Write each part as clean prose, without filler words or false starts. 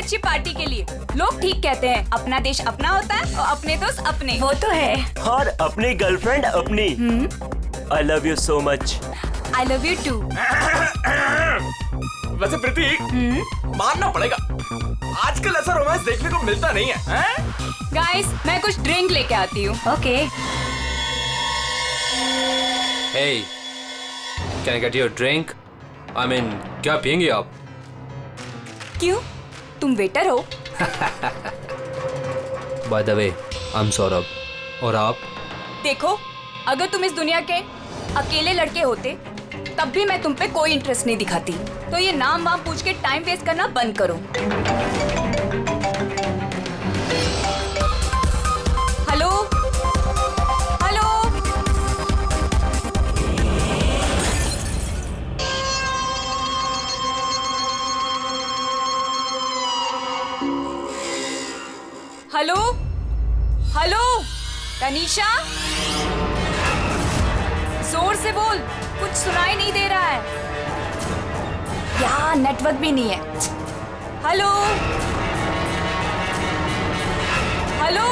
अच्छी पार्टी के लिए। लोग ठीक कहते हैं, अपना देश अपना होता है और अपने दोस्त अपने। वो तो है। और अपनी गर्लफ्रेंड अपनी। I love you so much. I love you too. वैसे प्रीति, मानना पड़ेगा, आजकल ऐसा रोमांस देखने को मिलता नहीं है, गाइस, मैं कुछ ड्रिंक लेके आती हूँ। Okay. Hey, can I get you a drink? I mean, क्या पियेंगे आप? क्यों? तुम वेटर हो? By the way, I'm Saurabh. और आप? देखो, अगर तुम इस दुनिया के अकेले लड़के होते तब भी मैं तुम पे कोई इंटरेस्ट नहीं दिखाती। तो ये नाम वाम पूछ के टाइम वेस्ट करना बंद करो। Hello hello, hello hello, Tanisha, जोर से बोल, कुछ सुनाई नहीं दे रहा है। यहाँ नेटवर्क भी नहीं है। Hello hello,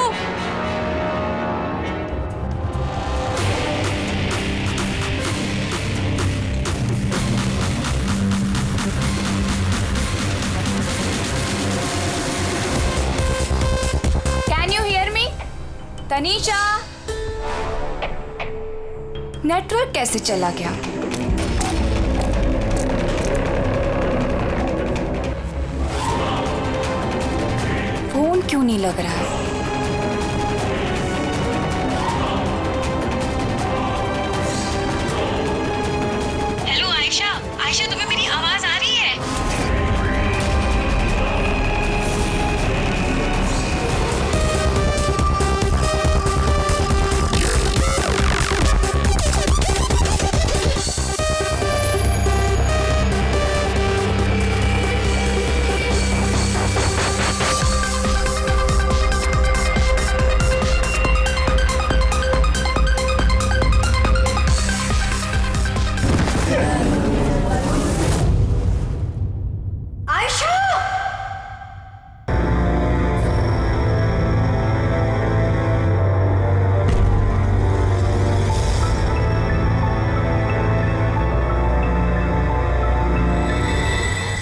can you hear me? Tanisha, network कैसे चला गया? फोन क्यों नहीं लग रहा है? हेलो आयशा, आयशा तुम्हें मेरी आवाज आ रही है?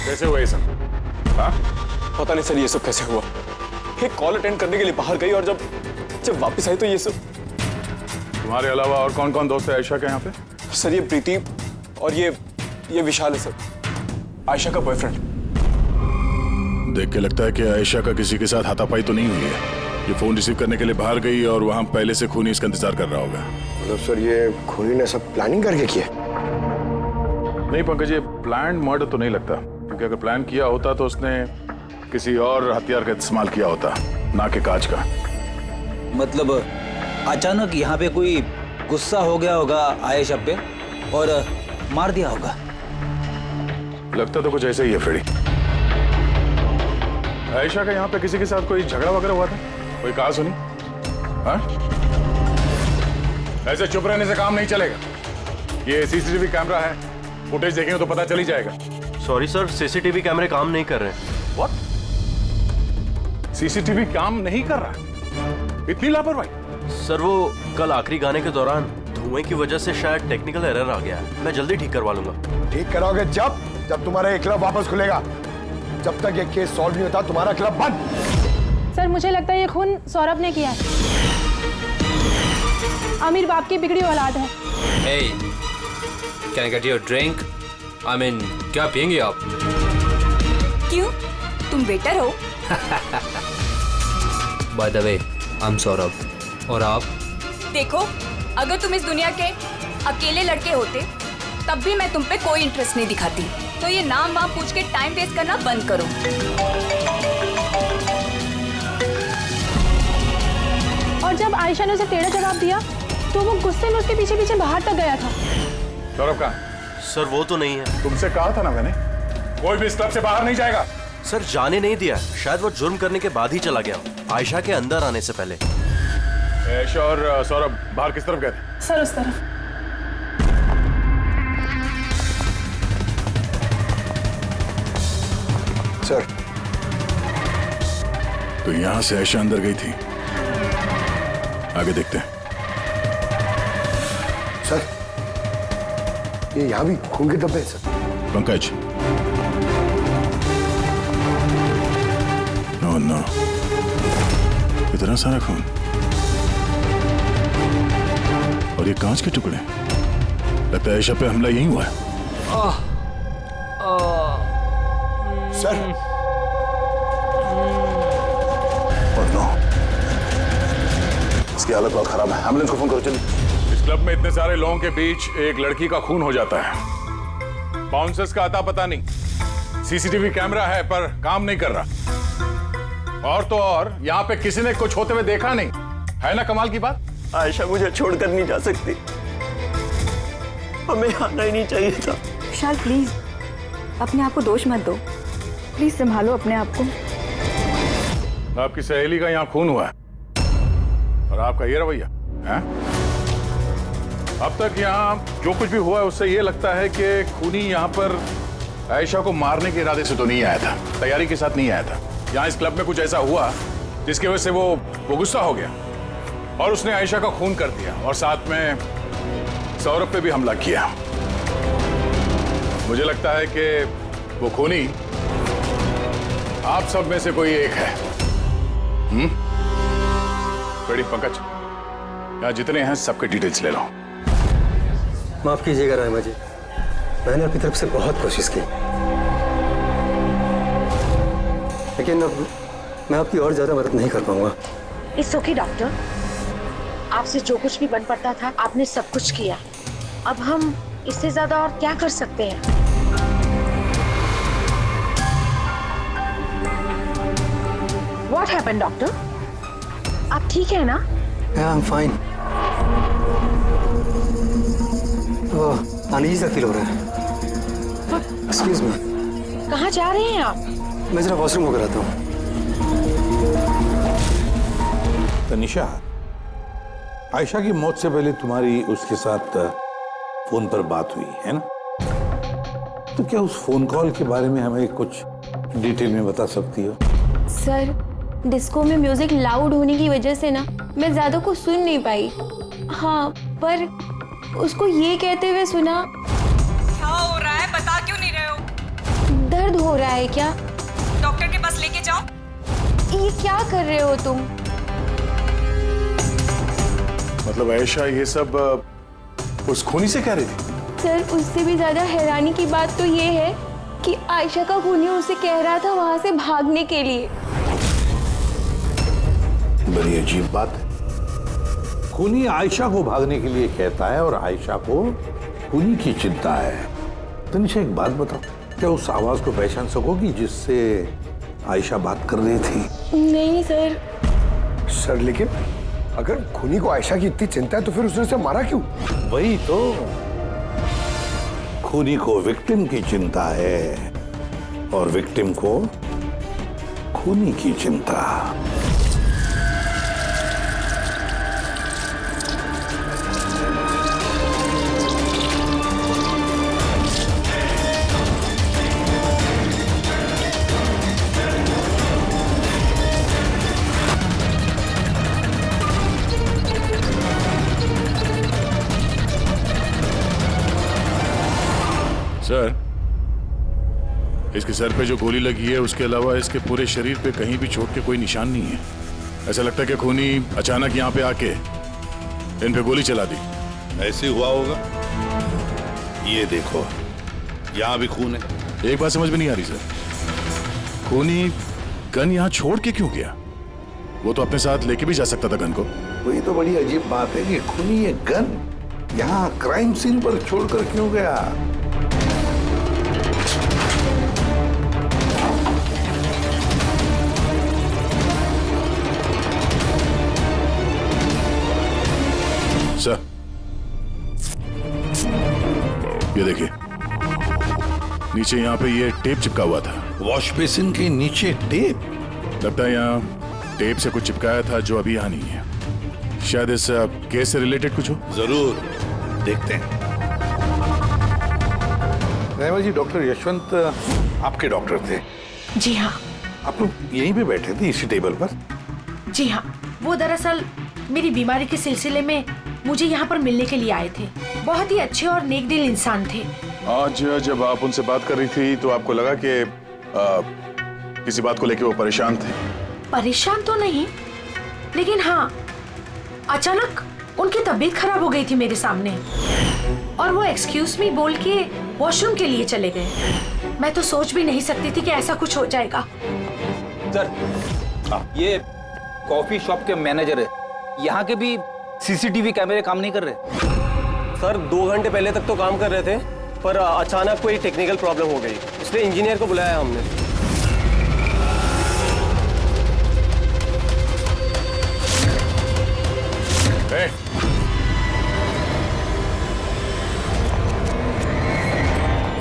कैसे हुआ ये सब? हाँ? पता नहीं सर ये सब कैसे हुआ। एक कॉल अटेंड करने के लिए बाहर गई और जब वापस आई तो ये सब। तुम्हारे अलावा और कौन कौन दोस्त है आयशा के यहाँ पे? सर ये प्रीति और ये विशाल है सर, आयशा का बॉयफ्रेंड। देख के लगता है कि आयशा का किसी के साथ हाथापाई तो नहीं हुई है। ये फोन रिसीव करने के लिए बाहर गई और वहाँ पहले से खूनी इसका इंतजार कर रहा होगा। मतलब सर ये खूनी ने सब प्लानिंग करके किया? नहीं पंकज, ये प्लान मर्डर तो नहीं लगता, क्योंकि अगर प्लान किया होता तो उसने किसी और हथियार का इस्तेमाल किया होता, ना कि कांच का। मतलब अचानक यहाँ पे कोई गुस्सा हो गया होगा आयशा पे और मार दिया होगा। लगता तो कुछ ऐसा ही है फ्रेडी। आयशा का यहाँ पे किसी के साथ कोई झगड़ा वगैरह हुआ था? कोई कहा सुनी? हाँ? ऐसे चुप रहने से काम नहीं चलेगा। ये सीसीटीवी कैमरा है, फुटेज देखेंगे तो पता चल ही जाएगा। सॉरी सर, सीसीटीवी कैमरे काम नहीं कर रहे हैं। व्हाट? सीसीटीवी काम नहीं कर रहा? इतनी लापरवाही? सर वो कल आखिरी गाने के दौरान धुएं की वजह से शायद टेक्निकल एरर आ गया है। मैं जल्दी ठीक करवा लूंगा। ठीक कराओगे जब तुम्हारा ये क्लब वापस खुलेगा। जब तक ये केस सॉल्व नहीं होता तुम्हारा क्लब बंद। सर मुझे लगता है ये खून सौरभ ने किया है। आमिर बाप की बिगड़ी औलाद है। Hey, can I get you a drink? I mean, क्या पियेंगे आप? क्यों? तुम वेटर हो? By the way, I'm Saurabh. और आप? देखो, अगर तुम इस दुनिया के अकेले लड़के होते तब भी मैं तुम पे कोई इंटरेस्ट नहीं दिखाती। तो ये नाम वाम पूछ के टाइम वेस्ट करना बंद करो। और जब आयशा ने उसे टेढ़ा जवाब दिया तो वो गुस्से में उसके पीछे पीछे बाहर तक गया था। सौरभ कहाँ? सर वो तो नहीं है। तुमसे कहा था ना मैंने, कोई भी इस क्लब से बाहर नहीं जाएगा। सर जाने नहीं दिया, शायद वो जुर्म करने के बाद ही चला गया, आयशा के अंदर आने से पहले। आयशा और सौरभ बाहर किस तरफ गए थे? सर उस तरफ। सर तो यहां से आयशा अंदर गई थी। आगे देखते हैं। सर, ये यहाँ भी खून के धब्बे हैं सर। पंकज, नो नो, इतना सारा खून और ये कांच के टुकड़े। लगता है आयशा पे हमला यही हुआ है। सर, नो, इसकी हालत बहुत खराब है। एम्बुलेंस को फोन करो जल्दी। इस क्लब में इतने सारे लोगों के बीच एक लड़की का खून हो जाता है। बाउंसर्स का अता पता नहीं, सीसीटीवी कैमरा है पर काम नहीं कर रहा। और तो और यहाँ पे किसी ने कुछ होते हुए देखा नहीं है ना। कमाल की बात। आयशा मुझे छोड़कर नहीं जा सकती, हमें आना ही नहीं चाहिए था। विशाल प्लीज अपने आप को दोष मत दो, प्लीज संभालो अपने आप को। आपकी सहेली का यहाँ खून हुआ है और आपका ये रवैया है। अब तक यहाँ जो कुछ भी हुआ है उससे ये लगता है कि खूनी यहाँ पर आयशा को मारने के इरादे से तो नहीं आया था, तैयारी के साथ नहीं आया था। यहाँ इस क्लब में कुछ ऐसा हुआ जिसकी वजह से वो गुस्सा हो गया और उसने आयशा का खून कर दिया और साथ में सौरभ पे भी हमला किया। मुझे लगता है कि वो खूनी आप सब में से कोई एक है। बड़ी पंकज, यहाँ जितने हैं सबके डिटेल्स ले लो। माफ कीजिएगा रायमा जी, मैंने अपनी तरफ से बहुत कोशिश की, लेकिन अब मैं आपकी और ज्यादा मदद नहीं कर पाऊंगा। इट्स ओके डॉक्टर, आपसे जो कुछ भी बन पड़ता था आपने सब कुछ किया। अब हम इससे ज्यादा और क्या कर सकते हैं? What happened, doctor? आप ठीक है ना? Yeah, I'm fine. अनईजी सा फील हो रहा है। Excuse me. कहाँ जा रहे हैं आप? मैं जरा वॉशरूम होकर आता हूँ। तनिषा, आयशा की मौत से पहले तुम्हारी उसके साथ फोन पर बात हुई है ना? तो क्या उस फोन कॉल के बारे में हमें कुछ डिटेल में बता सकती हो? सर, डिस्को में म्यूजिक लाउड होने की वजह से ना मैं ज्यादा कुछ सुन नहीं पाई। हाँ, पर उसको ये कहते हुए सुना। क्या हो रहा है, बता क्यों नहीं रहे हो? दर्द हो रहा है क्या? डॉक्टर के पास लेके जाओ। ये क्या कर रहे हो तुम? मतलब आयशा ये सब उस खूनी से कह रही थी? सर, उससे भी ज्यादा हैरानी की बात तो ये है कि आयशा का खूनी उसे कह रहा था वहां से भागने के लिए। बड़ी अजीब बात है। खूनी आयशा को भागने के लिए कहता है और आयशा को खूनी की चिंता है। तनिषा, एक बात बताओ, क्या उस आवाज को पहचान सकोगी जिससे आयशा बात कर रही थी? नहीं सर। सर, लेकिन अगर खूनी को आयशा की इतनी चिंता है तो फिर उसने उसे मारा क्यों? वही तो, खूनी को विक्टिम की चिंता है और विक्टिम को खूनी की चिंता। सर, इसके सर पे जो गोली लगी है उसके अलावा इसके पूरे शरीर पे कहीं भी चोट के कोई निशान नहीं है। ऐसा लगता है कि खूनी अचानक यहाँ पे आके इन पे गोली चला दी। ऐसे हुआ होगा। ये देखो, यहाँ भी खून है। एक बात समझ में नहीं आ रही सर, खूनी गन यहाँ छोड़ के क्यों गया? वो तो अपने साथ लेके भी जा सकता था गन को। वही तो बड़ी अजीब बात है कि खूनी ये गन यहाँ क्राइम सीन पर छोड़कर क्यों गया? सर, ये देखिए, नीचे यहाँ पे ये टेप चिपका हुआ था। वॉश बेसिन के नीचे टेप? लगता है यहाँ टेप से कुछ चिपकाया था जो अभी यहाँ नहीं है। शायद इस केस से रिलेटेड कुछ हो। जरूर देखते हैं। रायमा जी, डॉक्टर यशवंत आपके डॉक्टर थे? जी हाँ, आप लोग यहीं पे बैठे थे इसी टेबल पर? जी हाँ, वो दरअसल मेरी बीमारी के सिलसिले में मुझे यहाँ पर मिलने के लिए आए थे। बहुत ही अच्छे और नेक दिल इंसान थे। आज जब आप उनसे बात कर रही थी तो आपको लगा कि किसी बात को लेकर वो परेशान थे? परेशान तो नहीं, लेकिन हाँ, अचानक उनकी तबीयत खराब हो गई थी मेरे सामने और वो एक्सक्यूज मी बोल के वॉशरूम के लिए चले गए। मैं तो सोच भी नहीं सकती थी कि ऐसा कुछ हो जाएगा। सर, ये कॉफी शॉप के मैनेजर है, यहाँ के भी सीसीटीवी कैमरे काम नहीं कर रहे। सर 2 घंटे पहले तक तो काम कर रहे थे, पर अचानक कोई टेक्निकल प्रॉब्लम हो गई, इसलिए इंजीनियर को बुलाया हमने।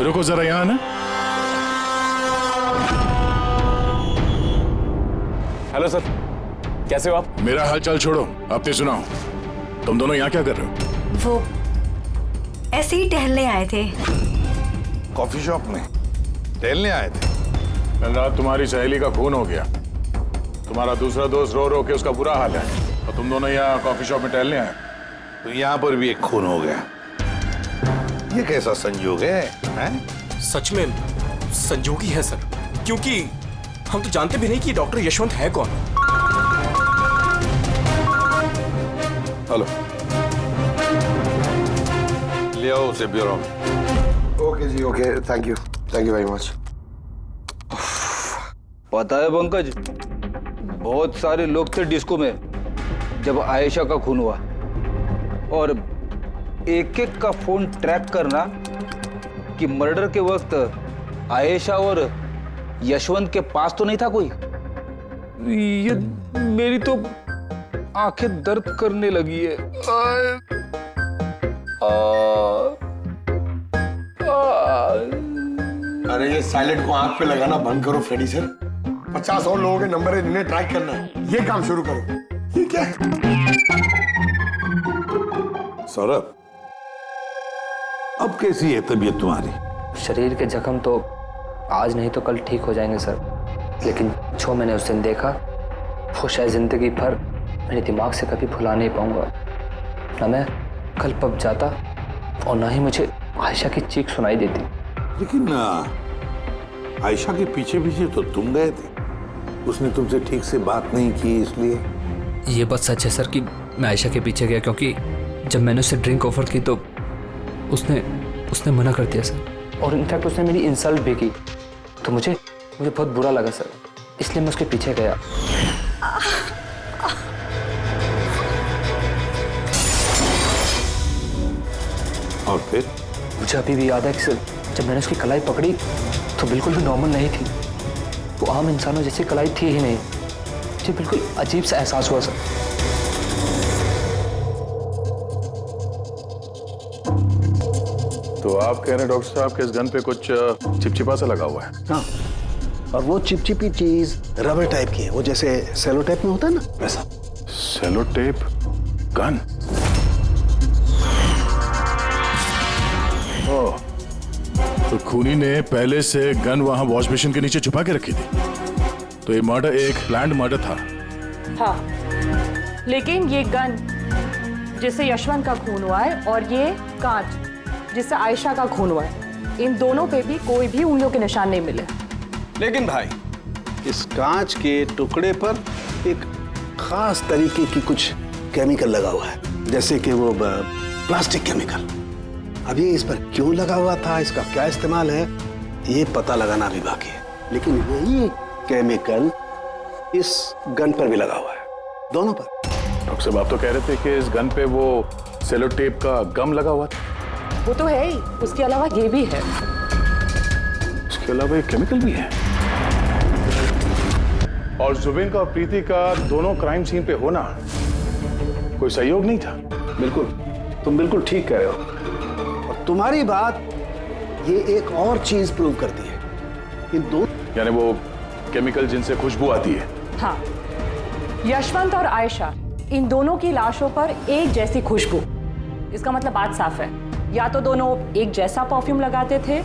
रुको जरा यहाँ ना। हेलो सर, कैसे हो आप? मेरा हाल चाल छोड़ो, अपने सुनाओ। तुम दोनों यहाँ क्या कर रहे हो? वो ऐसे ही टहलने आए थे। कॉफी शॉप में टहलने आए थे? कल रात तुम्हारी सहेली का खून हो गया, तुम्हारा दूसरा दोस्त रो रो के उसका बुरा हाल है, और तुम दोनों यहाँ कॉफी शॉप में टहलने आए। तो यहाँ पर भी एक खून हो गया। ये कैसा संयोग है, हैं? सच में संजोगी है सर, क्योंकि हम तो जानते भी नहीं कि डॉक्टर यशवंत है कौन। हेलो, ले आओ उसे ब्यूरो में। ओके जी, okay, thank you very much. पता है पंकज, बहुत सारे लोग थे डिस्को में जब आयशा का खून हुआ, और एक एक का फोन ट्रैक करना कि मर्डर के वक्त आयशा और यशवंत के पास तो नहीं था कोई। ये मेरी तो आंखें दर्द करने लगी है। अरे ये साइलेंट को आंख पे लगाना बंद करो फ्रेडी सर। 50 और लोगों के नंबर है जिन्हें ट्रैक करना है, ये काम शुरू करो। ये क्या है? सौरभ, अब कैसी है तबीयत तुम्हारी? शरीर के जख्म तो आज नहीं तो कल ठीक हो जाएंगे सर, लेकिन जो मैंने उस दिन देखा वो शायद जिंदगी भर मेरे दिमाग से कभी भुला नहीं पाऊंगा। ना मैं कल पब जाता और ना ही मुझे आयशा की चीख सुनाई देती। लेकिन आयशा के पीछे पीछे तो तुम गए थे, उसने तुमसे ठीक से बात नहीं की, इसलिए। ये बात सच है सर कि मैं आयशा के पीछे गया, क्योंकि जब मैंने उसे ड्रिंक ऑफर की तो उसने मना कर दिया सर, और इनफैक्ट उसने मेरी इंसल्ट भी की, तो मुझे बहुत बुरा लगा सर, इसलिए मैं उसके पीछे गया। और फिर? मुझे अभी भी याद है कि जब मैंने उसकी कलाई पकड़ी तो बिल्कुल भी नॉर्मल नहीं थी, वो आम इंसानों जैसी कलाई थी ही नहीं। मुझे बिल्कुल अजीब सा एहसास हुआ सर। तो आप कह रहे हैं डॉक्टर साहब के इस गन पे कुछ चिपचिपा सा लगा हुआ है? हाँ, और वो चिपचिपी चीज रबर टाइप की है, वो जैसे सेलो टेप में होता है ना, वैसा। Cello tape gun? ओह, तो खूनी ने पहले से गन वहां वॉश बेसिन के नीचे छुपा के रखी थी, तो ये मर्डर एक प्लान्ड मर्डर था। हाँ, लेकिन ये गन जिससे यशवंत का खून हुआ है और ये कांच जिससे आयशा का खून हुआ है, इन दोनों पे भी कोई भी उंगलियों के निशान नहीं मिले। लेकिन भाई, इस कांच के टुकड़े पर एक खास तरीके की कुछ केमिकल लगा हुआ है, जैसे कि वो प्लास्टिक केमिकल। अब ये इस पर क्यों लगा हुआ था, इसका क्या इस्तेमाल है, ये पता लगाना भी बाकी है। लेकिन यही केमिकल इस गन पर भी लगा हुआ है, दोनों पर। डॉक्टर साहब, आप तो कह रहे थे कि इस गन पे वो सेलो टेप का गम लगा हुआ था। वो तो है ही, उसके अलावा ये भी है। उसके अलावा एक केमिकल भी है। और जुबिन का और प्रीति का दोनों क्राइम सीन पे होना कोई सहयोग नहीं था। बिल्कुल, तुम बिल्कुल ठीक कह रहे हो, और तुम्हारी बात ये एक और चीज प्रूव करती है, इन दो, यानी वो केमिकल जिनसे खुशबू आती है। हाँ, यशवंत और आयशा, इन दोनों की लाशों पर एक जैसी खुशबू। इसका मतलब बात साफ है, या तो दोनों एक जैसा परफ्यूम लगाते थे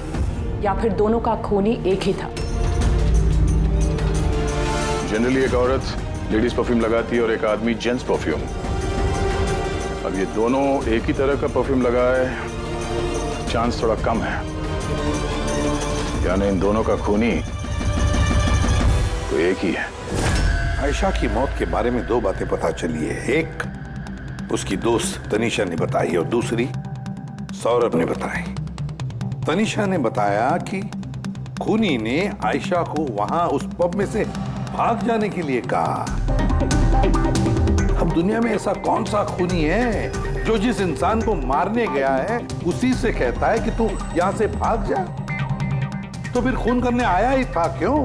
या फिर दोनों का खूनी एक ही था। जनरली एक औरत लेडीज परफ्यूम लगाती है और एक आदमी जेंट्स परफ्यूम। अब ये दोनों एक ही तरह का परफ्यूम लगाए, चांस थोड़ा कम है। यानी इन दोनों का खूनी तो एक ही है। आयशा की मौत के बारे में दो बातें पता चली है। एक उसकी दोस्त तनीषा ने बताई और दूसरी सौरभ ने बताई। तनीषा ने बताया कि खूनी ने आयशा को वहां उस पब में से भाग जाने के लिए कहा। अब दुनिया में ऐसा कौन सा खूनी है जो जिस इंसान को मारने गया है उसी से कहता है कि तू यहां से भाग जा? तो फिर खून करने आया ही था क्यों?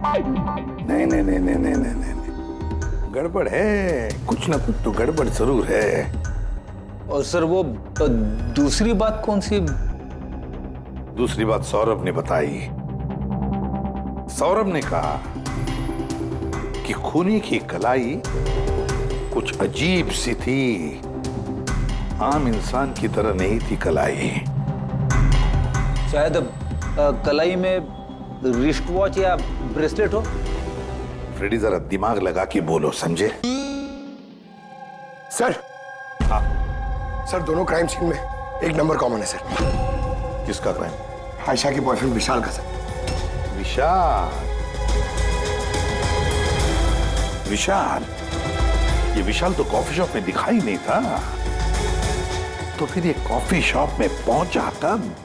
नहीं नहीं नहीं नहीं नहीं नहीं नहीं, गड़बड़ है, कुछ ना कुछ तो गड़बड़ जरूर है। और सर वो दूसरी बात कौन सी? दूसरी बात सौरभ ने बताई। सौरभ ने कहा कि खूनी की कलाई कुछ अजीब सी थी, आम इंसान की तरह नहीं थी कलाई। शायद कलाई में रिस्ट वॉच या ब्रेसलेट हो। फ्रेडी जरा दिमाग लगा के बोलो, समझे? सर, हाँ सर, दोनों क्राइम सीन में एक नंबर कॉमन है सर। किसका क्राइम? आयशा के बॉयफ्रेंड विशाल का सर। विशाल? विशाल? ये विशाल तो कॉफी शॉप में दिखाई नहीं था, तो फिर ये कॉफी शॉप में पहुंचा कब?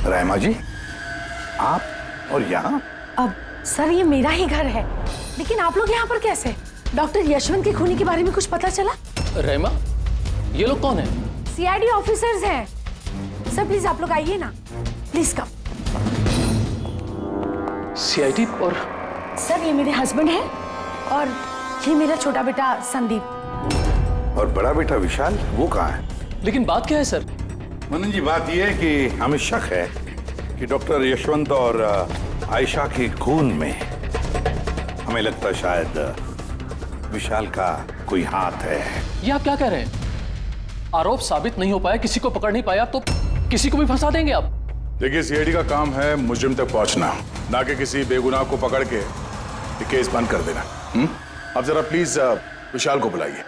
रायमा जी, आप और यहाँ? अब सर ये मेरा ही घर है, लेकिन आप लोग यहाँ पर कैसे? डॉक्टर यशवंत के खूनी के बारे में कुछ पता चला? रहमा, ये लोग कौन है? सीआईडी ऑफिसर्स हैं। सर प्लीज आप लोग आइए ना, प्लीज कम। सीआईडी? और सर ये मेरे हस्बैंड हैं और ये मेरा छोटा बेटा संदीप। और बड़ा बेटा विशाल, वो कहाँ है? लेकिन बात क्या है सर? मनन जी, बात यह है कि हमें शक है कि डॉक्टर यशवंत और आयशा के खून में हमें लगता है शायद विशाल का कोई हाथ है। ये आप क्या कह रहे हैं? आरोप साबित नहीं हो पाया, किसी को पकड़ नहीं पाया, तो किसी को भी फंसा देंगे आप? देखिए, सीआईडी का काम है मुजरिम तक पहुंचना, ना कि किसी बेगुनाह को पकड़ के ये केस बंद कर देना। अब जरा प्लीज विशाल को बुलाइए।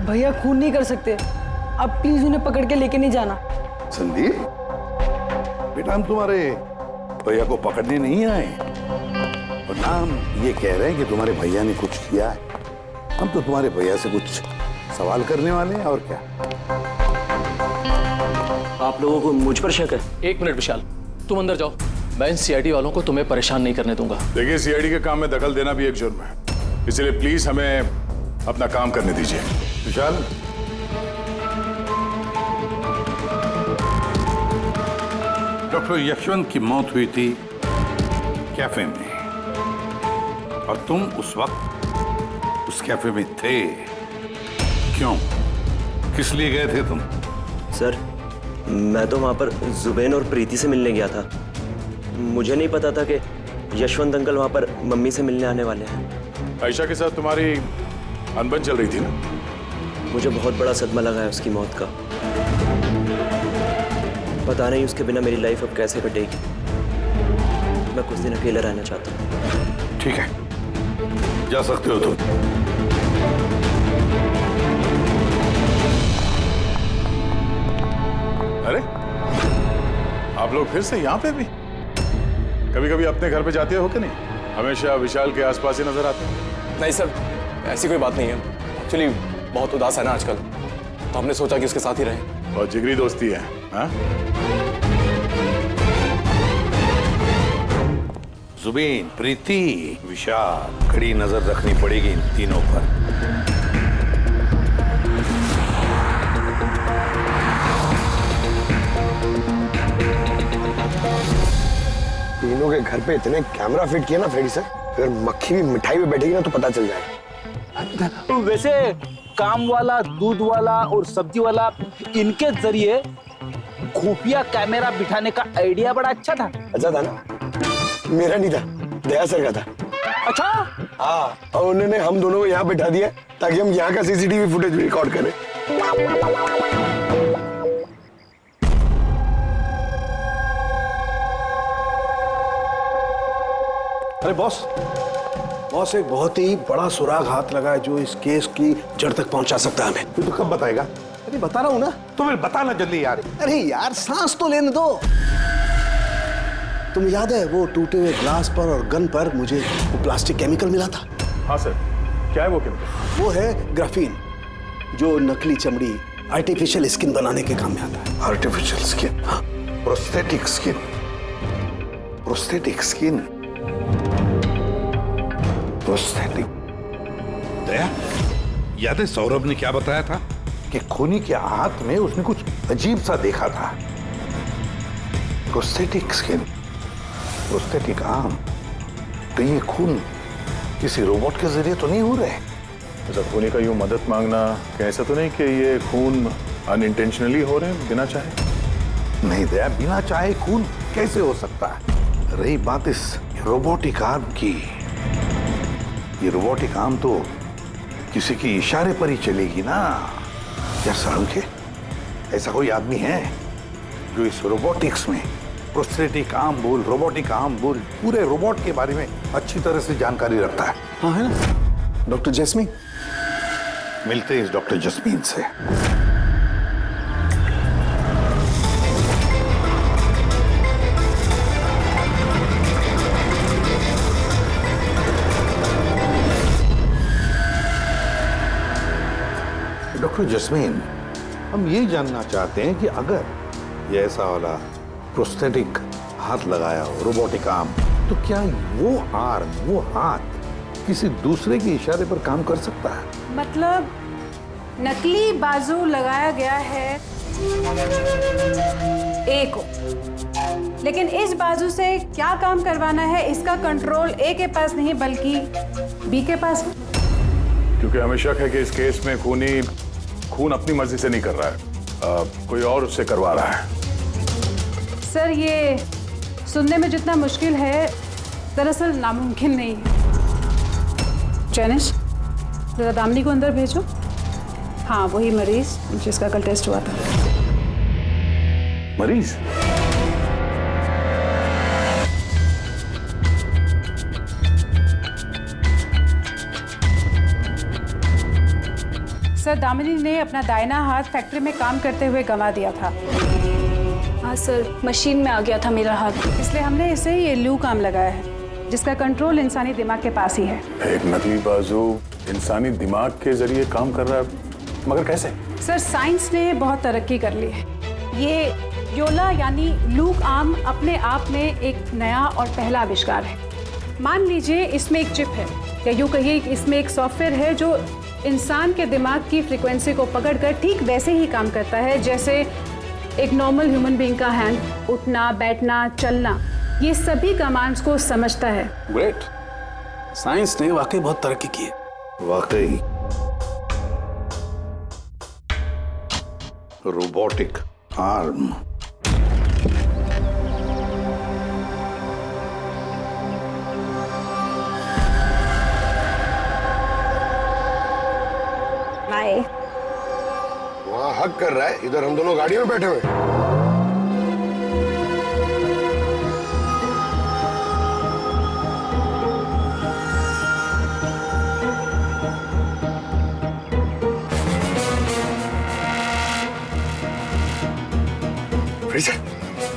भैया खून नहीं कर सकते, अब प्लीज उन्हें पकड़ के लेके नहीं जाना। संदीप बेटा, हम तुम्हारे भैया को पकड़ने नहीं आए और ना हम ये कह रहे हैं कि तुम्हारे भैया ने कुछ किया है। हम तो तुम्हारे भैया से कुछ सवाल करने वाले हैं, और क्या। आप लोगों को मुझ पर शक है? एक मिनट विशाल, तुम अंदर जाओ, मैं इन सीआईडी वालों को तुम्हें परेशान नहीं करने दूंगा। देखिए, सीआईडी के काम में दखल देना भी एक जुर्म है, इसलिए प्लीज हमें अपना काम करने दीजिए। विशाल, डॉक्टर यशवंत की मौत हुई थी कैफे में और तुम उस वक्त उस कैफे में थे। क्यों, किस लिए गए थे तुम? सर, मैं तो वहां पर जुबैन और प्रीति से मिलने गया था। मुझे नहीं पता था कि यशवंत अंकल वहां पर मम्मी से मिलने आने वाले हैं। आयशा के साथ तुम्हारी अनबन चल रही थी ना? मुझे बहुत बड़ा सदमा लगा है उसकी मौत का। पता नहीं उसके बिना मेरी लाइफ अब कैसे कटेगी। मैं कुछ दिन अकेला रहना चाहता हूँ। ठीक है, जा सकते हो तुम। अरे, आप लोग फिर से यहाँ पे भी? कभी कभी अपने घर पे जाते हो कि नहीं? हमेशा विशाल के आसपास ही नजर आते हैं। नहीं सर, ऐसी कोई बात नहीं है। एक्चुअली बहुत उदास है ना आजकल, तो हमने सोचा कि उसके साथ ही रहें। और जिगरी दोस्ती है, हाँ? जुबैन, प्रीति, विशाल, कड़ी नजर रखनी पड़ेगी इन तीनों पर। तीनों के घर पे इतने कैमरा फिट किए ना फ्रेडी सर, अगर मक्खी भी मिठाई पे बैठेगी ना तो पता चल जाएगा। वैसे काम वाला, दूध वाला और सब्जी वाला, इनके जरिए खुफिया कैमरा बिठाने का आइडिया बड़ा अच्छा था। अच्छा था ना? मेरा नहीं था, दया सर का था। अच्छा? हाँ, और उन्होंने हम दोनों को यहाँ बैठा दिया ताकि हम यहाँ का सीसीटीवी फुटेज रिकॉर्ड करें। अरे बॉस, बॉस एक बहुत ही बड़ा सुराग हाथ लगा है जो इस केस की जड़ तक पहुंचा सकता है हमें। तू तो कब बताएगा? अरे बता रहा हूं ना। तो फिर बताना जल्दी यार। अरे यार सांस तो लेने दो। तुम्हें याद है वो टूटे हुए ग्लास पर और गन पर मुझे वो प्लास्टिक केमिकल मिला था? हाँ सर, क्या है वो केमिकल? वो है ग्राफीन, जो नकली चमड़ी आर्टिफिशियल स्किन बनाने के काम में आता है। Artificial skin? हाँ। Prosthetic skin? Prosthetic skin? Prosthetic? Daya, याद है सौरभ ने क्या बताया था कि खूनी के हाथ में उसने कुछ अजीब सा देखा था। प्रोस्थेटिक स्किन, प्रोस्थेटिक आर्म, तो ये खून किसी रोबोट के जरिए तो नहीं हो रहे? ऐसा खूनी का यूं मदद मांगना, क्या ऐसा तो नहीं कि ये खून अनइंटेंशनली हो रहे हैं, बिना चाहे? नहीं दया, बिना चाहे खून कैसे हो सकता है? रही बात इस रोबोटिक आर्म की, ये रोबोटिक आर्म तो किसी के इशारे पर ही चलेगी ना। क्या सालुंखे, ऐसा कोई आदमी है जो इस रोबोटिक्स में प्रोस्थेटिक आर्म बोल, रोबोटिक आर्म बोल, पूरे रोबोट के बारे में अच्छी तरह से जानकारी रखता है? हाँ है ना, डॉक्टर जैस्मीन। मिलते हैं इस डॉक्टर जैस्मीन से। डॉक्टर जैस्मीन, हम ये जानना चाहते हैं कि अगर ये ऐसा वाला प्रोस्थेटिक हाथ लगाया हो, रोबोटिक आर्म, तो क्या वो आर्म, वो हाथ किसी दूसरे के इशारे पर काम कर सकता है? मतलब नकली बाजू लगाया गया है ए को, लेकिन इस बाजू से क्या काम करवाना है इसका कंट्रोल ए के पास नहीं बल्कि बी के पास है। क्योंकि हमें शक है कि इस केस में खूनी खून अपनी मर्जी से नहीं कर रहा है, कोई और उससे करवा रहा है। सर ये सुनने में जितना मुश्किल है दरअसल नामुमकिन नहीं है। जैनिश, जरा दामिनी को अंदर भेजो। हाँ वही मरीज जिसका कल टेस्ट हुआ था। मरीज? सर दामिनी ने अपना दाहिना हाथ फैक्ट्री में काम करते हुए गंवा दिया था। हाँ सर, मशीन में आ गया था मेरा हाथ, इसलिए हमने इसे ये लू काम लगाया है जिसका कंट्रोल इंसानी दिमाग के पास ही है। एक नकली बाजू इंसानी दिमाग के जरिए काम कर रहा है, मगर कैसे? सर साइंस ने बहुत तरक्की कर ली है। ये योला यानी लूक आर्म अपने आप में एक नया और पहला आविष्कार है। मान लीजिए इसमें एक चिप है, या यूँ कहिए इसमें एक सॉफ्टवेयर है जो इंसान के दिमाग की फ्रीक्वेंसी को पकड़कर ठीक वैसे ही काम करता है जैसे एक नॉर्मल ह्यूमन बीइंग का हैंड, उठना, बैठना, चलना, ये सभी कमांड्स को समझता है। ग्रेट, साइंस ने वाकई बहुत तरक्की की है। वाकई रोबोटिक आर्म। वहाँ हक कर रहा है, इधर हम दोनों गाड़ी में बैठे हुए।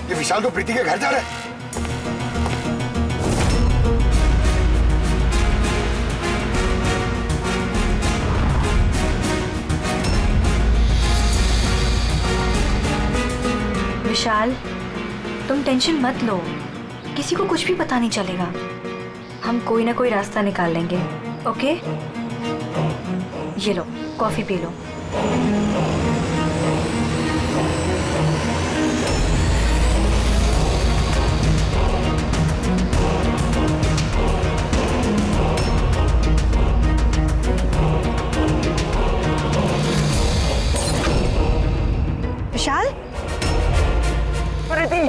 ये विशाल तो प्रीति के घर जा रहा है। विशाल, तुम टेंशन मत लो, किसी को कुछ भी पता नहीं चलेगा। हम कोई ना कोई रास्ता निकाल लेंगे, ओके? ये लो, कॉफी पी लो। Vishal, Preeti,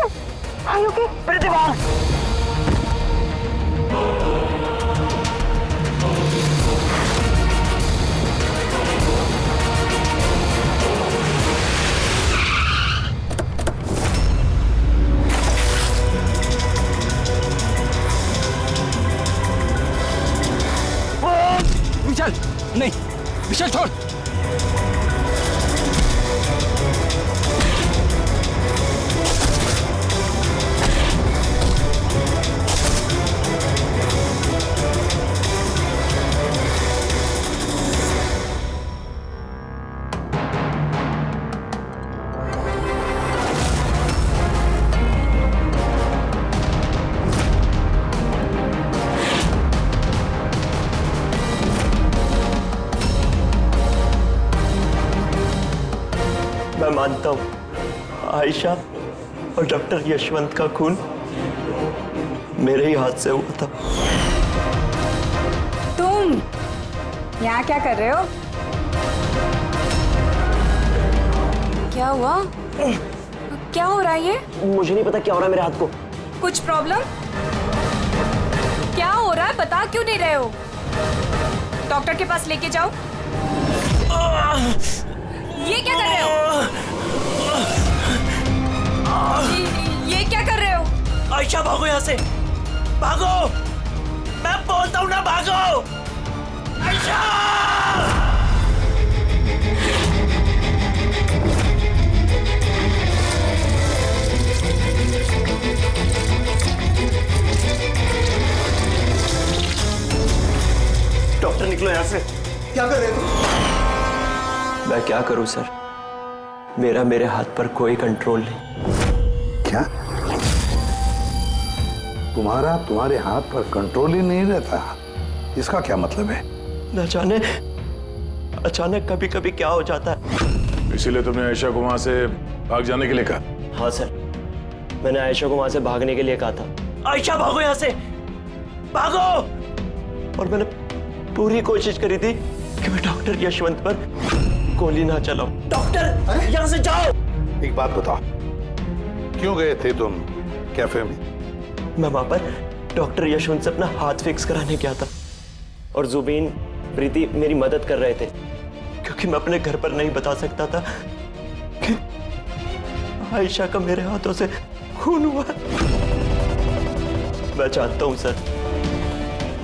are you okay? Preeti बाहर। मानता हूँ आयशा और डॉक्टर यशवंत का खून मेरे ही हाथ से हुआ था। तुम यहाँ क्या कर रहे हो? क्या हुआ? क्या हो रहा है ये? मुझे नहीं पता क्या हो रहा है मेरे हाथ को। कुछ प्रॉब्लम? क्या हो रहा है बता क्यों नहीं रहे हो? डॉक्टर के पास लेके जाओ। ये क्या कर रहे हो? ये क्या कर रहे हो? आयशा भागो यहाँ से, भागो! मैं बोलता हूँ ना भागो! आयशा! डॉक्टर निकलो यहाँ से। क्या कर रहे हो तुम? मैं क्या करूँ सर, मेरे हाथ पर कोई कंट्रोल नहीं। क्या तुम्हारे हाथ पर कंट्रोल ही नहीं रहता? इसका क्या मतलब है? न जाने अचानक कभी कभी क्या हो जाता है। इसीलिए तुमने आयशा को वहां से भाग जाने के लिए कहा? हाँ सर, मैंने आयशा को वहां से भागने के लिए कहा था। आयशा भागो यहाँ से, भागो! और मैंने पूरी कोशिश करी थी कि मैं डॉक्टर यशवंत पर गोली ना चलाऊं। डॉक्टर यहाँ से जाओ। एक बात बताओ, क्यों गए थे तुम कैफे में? मैं वहां पर डॉक्टर यशवंत से अपना हाथ फिक्स कराने गया था और जुबीन प्रीति मेरी मदद कर रहे थे, क्योंकि मैं अपने घर पर नहीं बता सकता था कि आयशा का मेरे हाथों से खून हुआ। मैं चाहता हूं सर,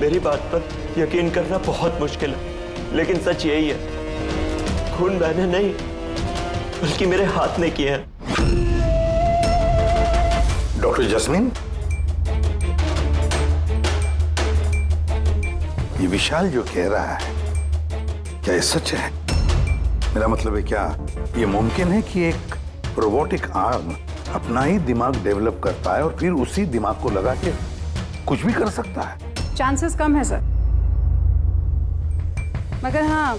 मेरी बात पर यकीन करना बहुत मुश्किल है, लेकिन सच यही है, खून मैंने नहीं बल्कि मेरे हाथ ने किया है। डॉक्टर जस्मीन, ये विशाल जो कह रहा है क्या ये सच है? मेरा मतलब है, क्या ये मुमकिन है कि एक रोबोटिक आर्म अपना ही दिमाग डेवलप करता है और फिर उसी दिमाग को लगा के कुछ भी कर सकता है? चांसेस कम है सर, मगर हाँ,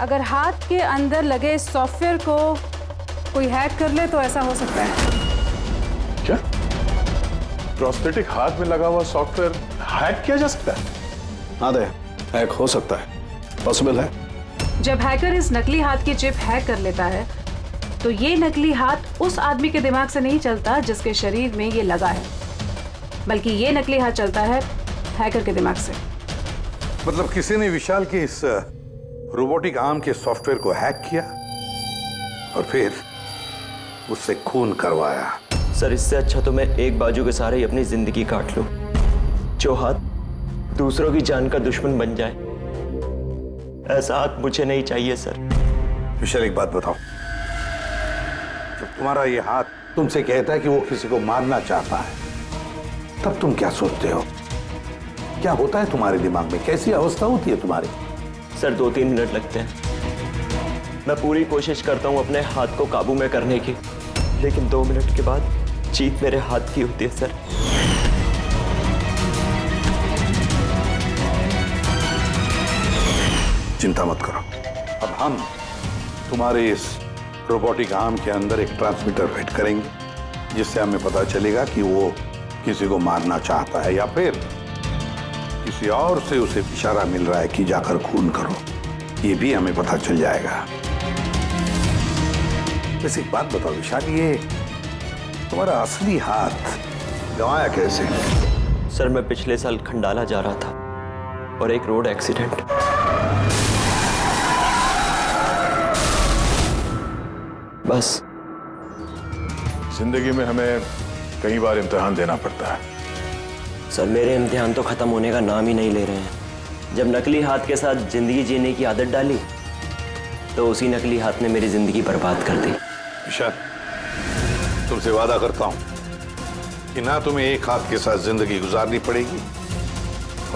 अगर हाथ के अंदर लगे सॉफ्टवेयर को कोई हैक कर ले तो ऐसा हो सकता है। क्या प्रोस्थेटिक हाथ में लगा हुआ सॉफ्टवेयर हैक किया जा सकता है? हाँ दे, हैक हो सकता है, पॉसिबल है। जब हैकर इस नकली हाथ की चिप हैक कर लेता है तो ये नकली हाथ उस आदमी के दिमाग से नहीं चलता जिसके शरीर में ये लगा है, बल्कि ये नकली हाथ चलता है हैकर के दिमाग से। मतलब किसी ने विशाल के इस रोबोटिक आर्म के सॉफ्टवेयर को हैक किया और फिर उससे खून करवाया। सर, इससे अच्छा तो मैं एक बाजू के सहारे ही अपनी जिंदगी काट लूं, जो हाथ दूसरों की जान का दुश्मन बन जाए। ऐसा हाथ मुझे नहीं चाहिए सर। विशाल, एक बात बताओ, जब तुम्हारा ये हाथ तुमसे कहता है कि वो किसी को मारना चाहता है, तब तुम क्या सोचते हो? क्या होता है तुम्हारे दिमाग में? कैसी अवस्था होती है तुम्हारी? सर, 2-3 मिनट लगते हैं। मैं पूरी कोशिश करता हूं अपने हाथ को काबू में करने की, लेकिन 2 मिनट के बाद जीत मेरे हाथ की होती है सर। चिंता मत करो, अब हम तुम्हारे इस रोबोटिक आर्म के अंदर एक ट्रांसमीटर फिट करेंगे, जिससे हमें पता चलेगा कि वो किसी को मारना चाहता है या फिर किसी और से उसे इशारा मिल रहा है कि जाकर खून करो। ये भी हमें पता चल जाएगा। वैसे एक बात बताओ विशाल, ये तुम्हारा असली हाथ गंवाया कैसे? सर, मैं पिछले साल खंडाला जा रहा था और एक रोड एक्सीडेंट। बस। जिंदगी में हमें कई बार इम्तिहान देना पड़ता है। सर, मेरे इम्तिहान तो खत्म होने का नाम ही नहीं ले रहे हैं। जब नकली हाथ के साथ जिंदगी जीने की आदत डाली तो उसी नकली हाथ ने मेरी जिंदगी बर्बाद कर दी। विशाल, तुमसे वादा करता हूं कि ना तुम्हें एक हाथ के साथ जिंदगी गुजारनी पड़ेगी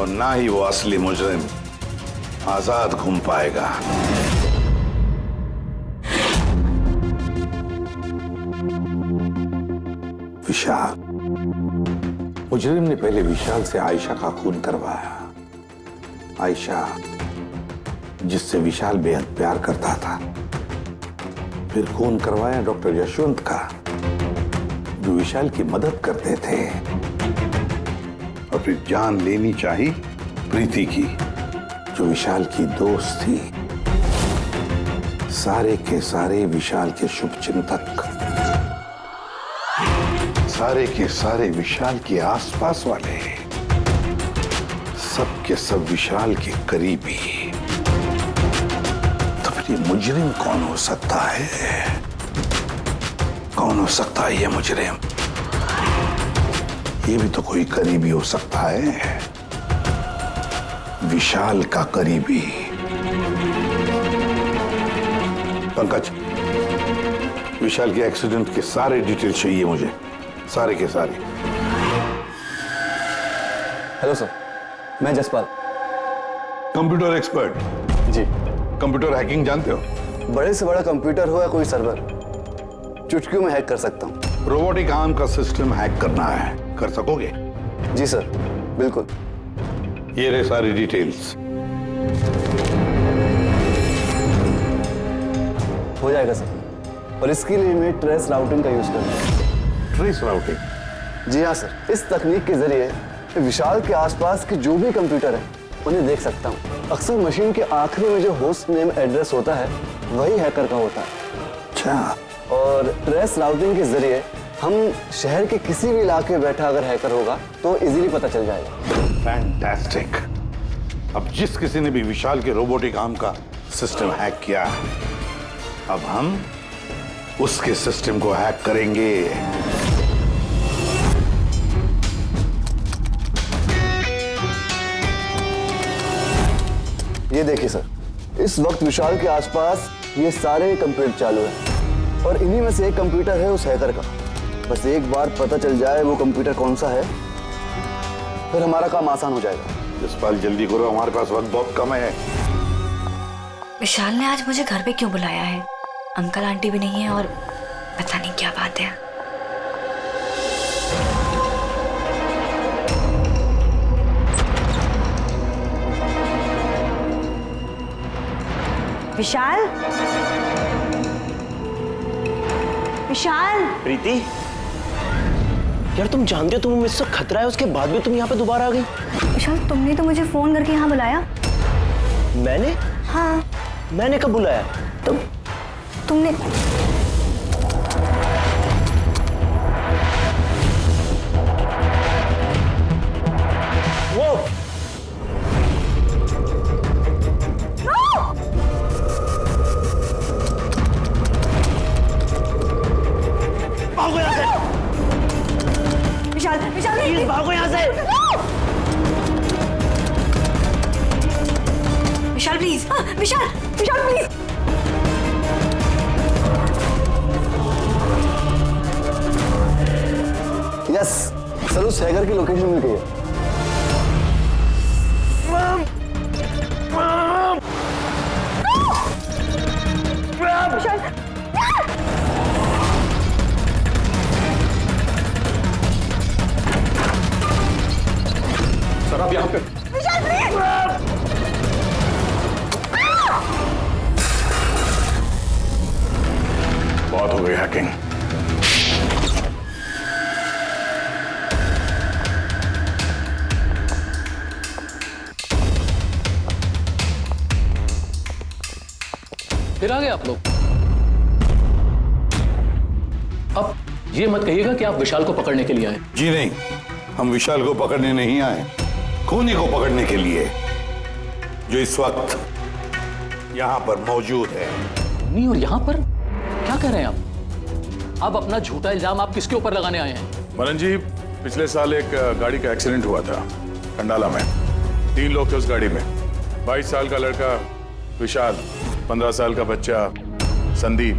और ना ही वो असली मुजरिम आजाद घूम पाएगा। विशाल, मुजरिम ने पहले विशाल से आयशा का खून करवाया। आयशा, जिससे विशाल बेहद प्यार करता था, फिर खून करवाया डॉक्टर यशवंत का, जो विशाल की मदद करते थे, और फिर जान लेनी चाहिए प्रीति की, जो विशाल की दोस्त थी। सारे के सारे विशाल के शुभचिंतक, सारे के सारे विशाल के आसपास वाले, सब के सब विशाल के करीबी। तो फिर ये मुजरिम कौन हो सकता है? कौन हो सकता है ये मुजरिम? ये भी तो कोई करीबी हो सकता है, विशाल का करीबी। पंकज, विशाल के एक्सीडेंट के सारे डिटेल चाहिए मुझे, सारे के सारे। हेलो सर, मैं जसपाल, कंप्यूटर एक्सपर्ट। जी। कंप्यूटर हैकिंग जानते हो? बड़े से बड़ा कंप्यूटर हो या कोई सर्वर, चुटकियों में हैक कर सकता हूँ। रोबोटिक आर्म का सिस्टम हैक करना है, कर सकोगे? जी सर, बिल्कुल। ये रहे सारी डिटेल्स। हो जाएगा सर, और इसके लिए मैं ट्रेस राउटिंग का यूज करूँगा। Trace routing? जी हाँ सर, इस तकनीक के जरिए विशाल के आसपास के जो भी कंप्यूटर है उन्हें देख सकता हूँ। अक्सर मशीन के आखिरी में जो होस्ट नेम एड्रेस होता है वही हैकर का होता है। अच्छा। और ट्रेस राउटिंग के जरिए हम शहर के किसी भी इलाके में बैठा अगर हैकर होगा तो इजीली पता चल जाएगा। फैंटास्टिक। अब जिस किसी ने भी विशाल के रोबोटिक आर्म का सिस्टम हैक किया, अब हम उसके सिस्टम को हैक करेंगे। ये देखिए सर, इस वक्त विशाल के आसपास ये सारे कंप्यूटर चालू हैं और इन्हीं में से एक कंप्यूटर है उस हैकर का। बस एक बार पता चल जाए वो कंप्यूटर कौन सा है, फिर हमारा काम आसान हो जाएगा। जसपाल जल्दी करो, हमारे पास वक्त बहुत कम है। विशाल ने आज मुझे घर पे क्यों बुलाया है? अंकल आंटी भी नहीं है और पता नहीं क्या बात है। विशाल, विशाल। प्रीति, यार तुम जानते हो तुम्हें मुझसे खतरा है, उसके बाद भी तुम यहाँ पे दोबारा आ गई। विशाल, तुमने तो मुझे फोन करके यहाँ बुलाया। मैंने? हाँ। मैंने कब बुलाया? तुमने वो भागो यहाँ से। विशाल, विशाल प्लीज भागो यहाँ से। Vishal please, Vishal, Vishal please. Yes sir, उस हैकर की लोकेशन मिल गई है। सर आप यहाँ पे। बहुत हो गई हैकिंग। फिर आ गए आप लोग। अब ये मत कहिएगा कि आप विशाल को पकड़ने के लिए आए। जी नहीं, हम विशाल को पकड़ने नहीं आए, खूनी को पकड़ने के लिए, जो इस वक्त यहाँ पर मौजूद है। खूनी? और यहाँ पर क्या कह रहे हैं आप? अब अपना झूठा इल्जाम आप किसके ऊपर लगाने आए हैं? मनन जी, पिछले साल एक गाड़ी का एक्सीडेंट हुआ था कंडाला में। 3 लोग थे उस गाड़ी में। 22 साल का लड़का विशाल, 15 साल का बच्चा संदीप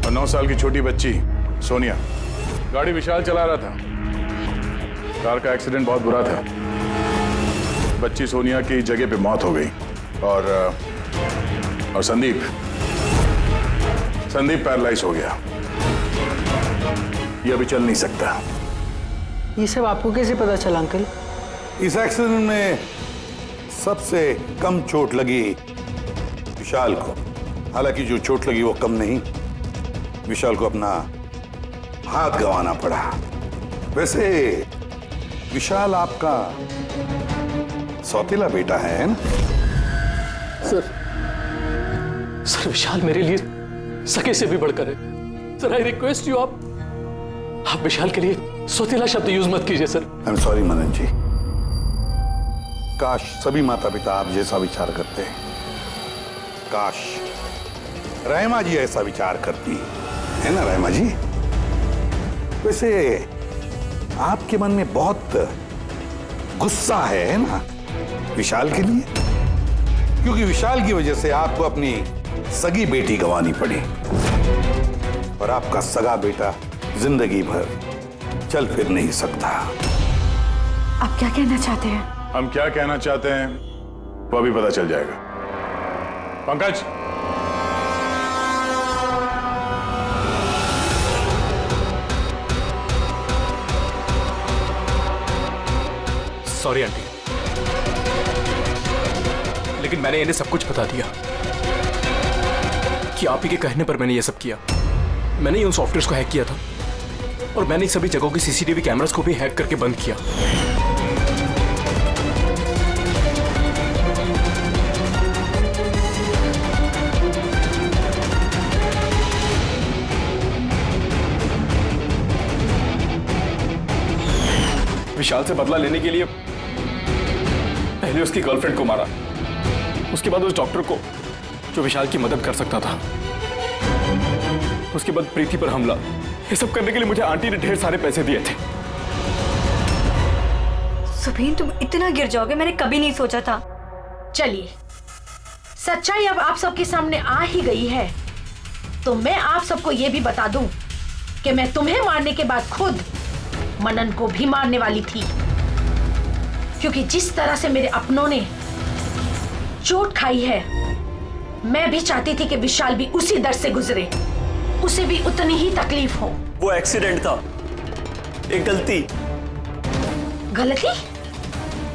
और 9 साल की छोटी बच्ची सोनिया। गाड़ी विशाल चला रहा था। कार का एक्सीडेंट बहुत बुरा था। बच्ची सोनिया की जगह पे मौत हो गई और संदीप पैरालाइज हो गया। ये अभी चल नहीं सकता। ये सब आपको कैसे पता चला अंकल? इस एक्सीडेंट में सबसे कम चोट लगी विशाल को। हालांकि जो चोट लगी वो कम नहीं, विशाल को अपना हाथ गंवाना पड़ा। वैसे विशाल आपका सौतेला बेटा है ना? सर विशाल मेरे लिए सगे से भी बढ़कर है। सर आई रिक्वेस्ट यू, आप विशाल के लिए सौतेला शब्द यूज मत कीजिए सर। आई एम सॉरी मनन जी। काश सभी माता पिता आप जैसा विचार करते हैं। काश रहमा जी ऐसा विचार करती है ना रहमा जी? वैसे आपके मन में बहुत गुस्सा है ना विशाल के लिए, क्योंकि विशाल की वजह से आपको अपनी सगी बेटी गंवानी पड़ी और आपका सगा बेटा जिंदगी भर चल फिर नहीं सकता। आप क्या कहना चाहते हैं? हम क्या कहना चाहते हैं वो अभी पता चल जाएगा। पंकज, सॉरी आंटी, लेकिन मैंने इन्हें सब कुछ बता दिया कि आप ही के कहने पर मैंने ये सब किया। मैंने ही उन सॉफ्टवेयर्स को हैक किया था और मैंने सभी जगहों की सीसीटीवी कैमरास को भी हैक करके बंद किया। विशाल से बदला लेने के लिए पहले उसकी गर्लफ्रेंड को मारा, उसके बाद उस डॉक्टर को जो विशाल की मदद कर सकता था, उसके बाद प्रीति पर हमला। ये सब करने के लिए मुझे आंटी ने ढेर सारे पैसे दिए थे। सुबीन, तुम इतना गिर जाओगे मैंने कभी नहीं सोचा था। चलिए, सच्चाई अब आप सबके सामने आ ही गई है, तो मैं आप सबको ये भी बता दूं कि मैं तुम्हें मारने के बाद खुद मनन को भी मारने वाली थी, क्योंकि जिस तरह से मेरे अपनों ने चोट खाई है, मैं भी चाहती थी कि विशाल भी उसी दर्द से गुजरे, उसे भी उतनी ही तकलीफ हो। वो एक्सीडेंट था, एक गलती। गलती?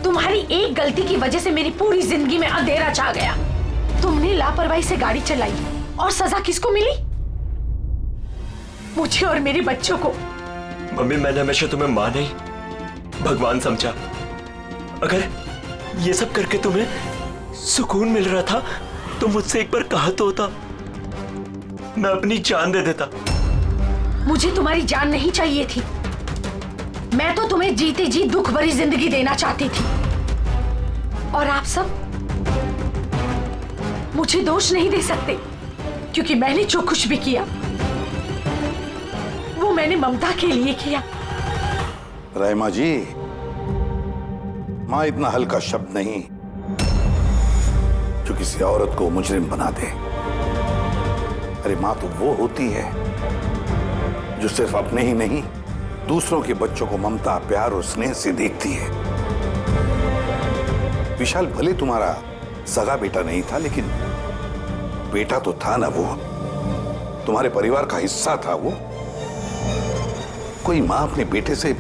तुम्हारी एक गलती की वजह से मेरी पूरी जिंदगी में अंधेरा छा गया। तुमने लापरवाही से गाड़ी चलाई और सजा किसको मिली? मुझे और मेरे बच्चों को। मम्मी, मैंने हमेशा तुम्हें मां नहीं भगवान समझा। अगर ये सब करके तुम्हें सुकून मिल रहा था तो मुझसे एक बार कहा तो होता, मैं अपनी जान दे देता। मुझे तुम्हारी जान नहीं चाहिए थी, मैं तो तुम्हें जीते जी दुख भरी जिंदगी देना चाहती थी। और आप सब मुझे दोष नहीं दे सकते, क्योंकि मैंने जो कुछ भी किया वो मैंने ममता के लिए किया। रहमा जी, मां इतना हल्का शब्द नहीं जो किसी औरत को मुजरिम बना दे। अरे मां तो वो होती है जो सिर्फ अपने ही नहीं दूसरों के बच्चों को ममता, प्यार और स्नेह से देखती है। विशाल भले तुम्हारा सगा बेटा नहीं था, लेकिन बेटा तो था ना, वो तुम्हारे परिवार का हिस्सा था। वो कोई मां अपने बेटे से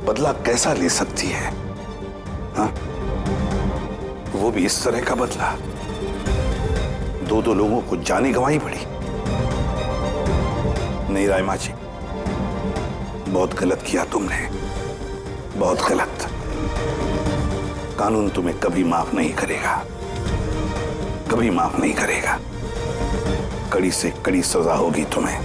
बदला कैसा ले सकती है? हाँ? वो भी इस तरह का बदला। दो लोगों को जाने गंवाई पड़ी। नहीं रायमा जी, बहुत गलत किया तुमने, बहुत गलत। कानून तुम्हें कभी माफ नहीं करेगा, कभी माफ नहीं करेगा। कड़ी से कड़ी सजा होगी तुम्हें।